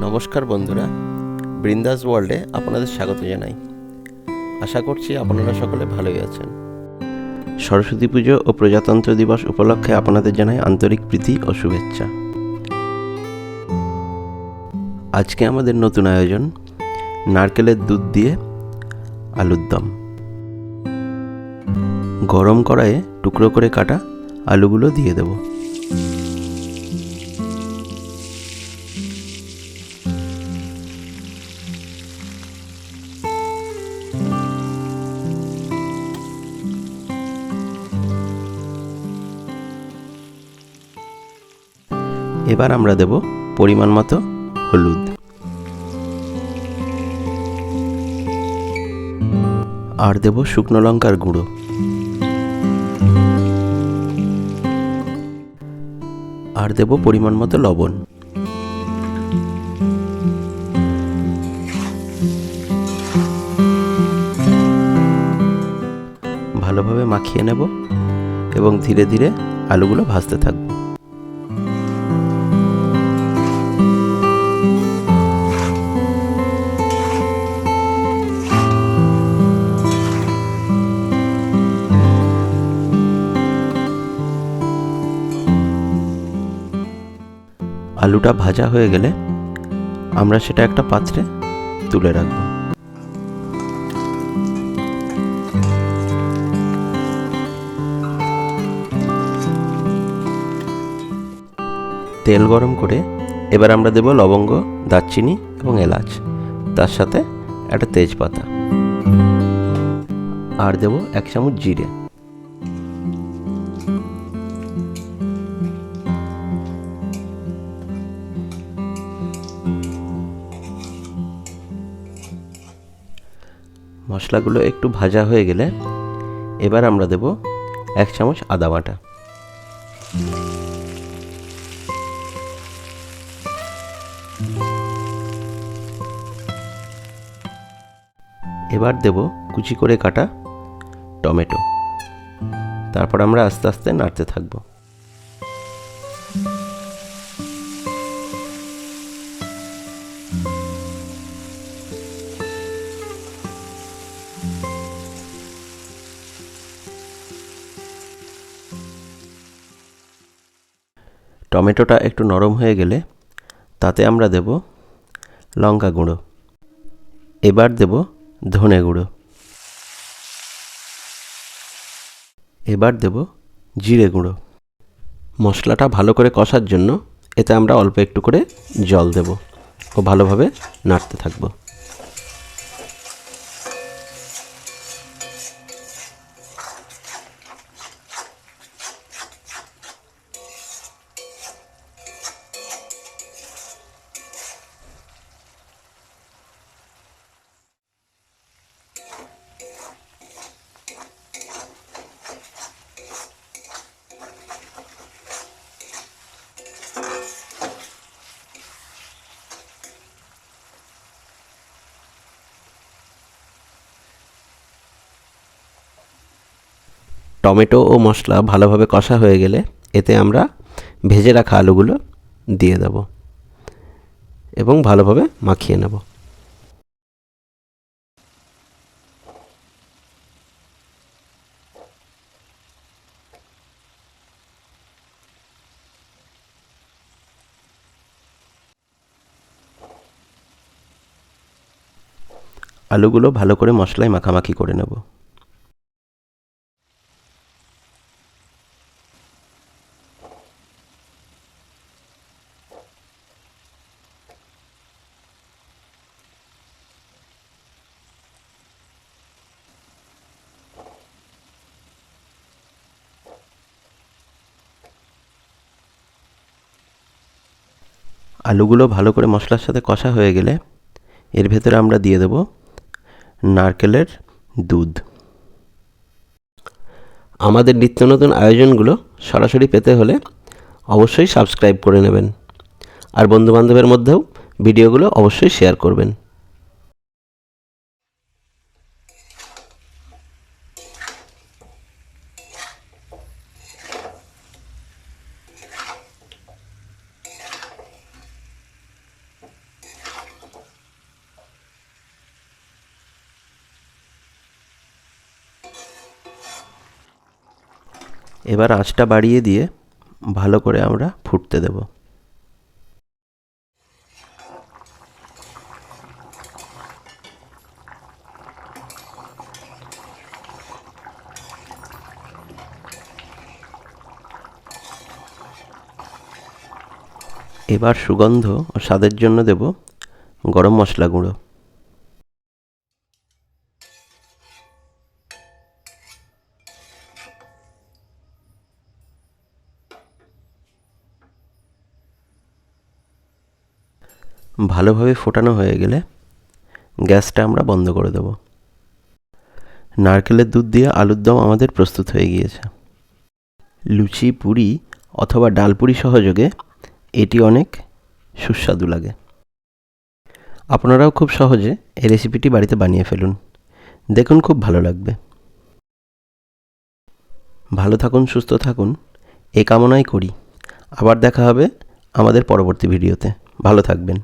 নমস্কার বন্ধুরা, বৃন্দাস ওয়ার্ল্ডে আপনাদের স্বাগত জানাই। আশা করছি আপনারা সকলে ভালোই আছেন। সরস্বতী পুজো ও প্রজাতন্ত্র দিবস উপলক্ষে আপনাদের জানাই আন্তরিক প্রীতি ও শুভেচ্ছা। আজকে আমাদের নতুন আয়োজন নারকেলের দুধ দিয়ে আলুর দম। গরম কড়াইয়ে টুকরো করে কাটা আলুগুলো দিয়ে দেব। এবার আমরা দেব পরিমাণ মতো হলুদ, আর দেব শুকনো লঙ্কার গুঁড়ো, আর দেব পরিমাণ মতো লবণ। ভালোভাবে মাখিয়ে নেব এবং ধীরে ধীরে আলুগুলো ভাজতে থাকব। আলুটা ভাজা হয়ে গেলে আমরা সেটা একটা পাত্রে তুলে রাখব। তেল গরম করে এবার আমরা দেব লবঙ্গ, দারচিনি এবং এলাচ, তার সাথে একটা তেজপাতা, আর দেব 1 চামচ জিরে। মশলাগুলো একটু ভাজা হয়ে গেলে এবার আমরা দেব 1 চামচ আদা বাটা, এবার দেব কুচি করে কাটা টমেটো। তারপর আমরা আস্তে আস্তে নাড়তে থাকব। টমেটোটা একটু নরম হয়ে গেলে তাতে আমরা দেব লঙ্কা গুঁড়ো, এবার দেব ধনে গুঁড়ো, এবার দেব জিরে গুঁড়ো। মশলাটা ভালো করে কষার জন্য এতে আমরা অল্প একটু করে জল দেব ও ভালোভাবে নাড়তে থাকব। টমেটো ও মশলা ভালোভাবে কষা হয়ে গেলে এতে আমরা ভেজে রাখা আলুগুলো দিয়ে দেব এবং ভালোভাবে মাখিয়ে নেব। আলুগুলো ভালো করে মশলায় মাখামাখি করে নেব। আলুগুলো ভালো করে মশলার সাথে কষা হয়ে গেলে এর ভেতরে আমরা দিয়ে দেব নারকেলের দুধ। আমাদের নিত্য নতুন আয়োজনগুলো সরাসরি পেতে হলে অবশ্যই সাবস্ক্রাইব করে নেবেন, আর বন্ধুবান্ধবের মধ্যেও ভিডিওগুলো অবশ্যই শেয়ার করবেন। এবার আঁচটা বাড়িয়ে দিয়ে ভালো করে আমরা ফুটতে দেব। এবার সুগন্ধ ও স্বাদের জন্য দেব গরম মশলা গুঁড়ো। ভালোভাবে ফোটানো হয়ে গেলে গ্যাসটা আমরা বন্ধ করে দেব। নারকেলের দুধ দিয়ে আলুর দম আমাদের প্রস্তুত হয়ে গিয়েছে। লুচি, পুরি অথবা ডালপুরি সহযোগে এটি অনেক সুস্বাদু লাগে। আপনারাও খুব সহজে এই রেসিপিটি বাড়িতে বানিয়ে ফেলুন, দেখুন খুব ভালো লাগবে। ভালো থাকুন, সুস্থ থাকুন, এ কামনাই করি। আবার দেখা হবে আমাদের পরবর্তী ভিডিওতে। ভালো থাকবেন।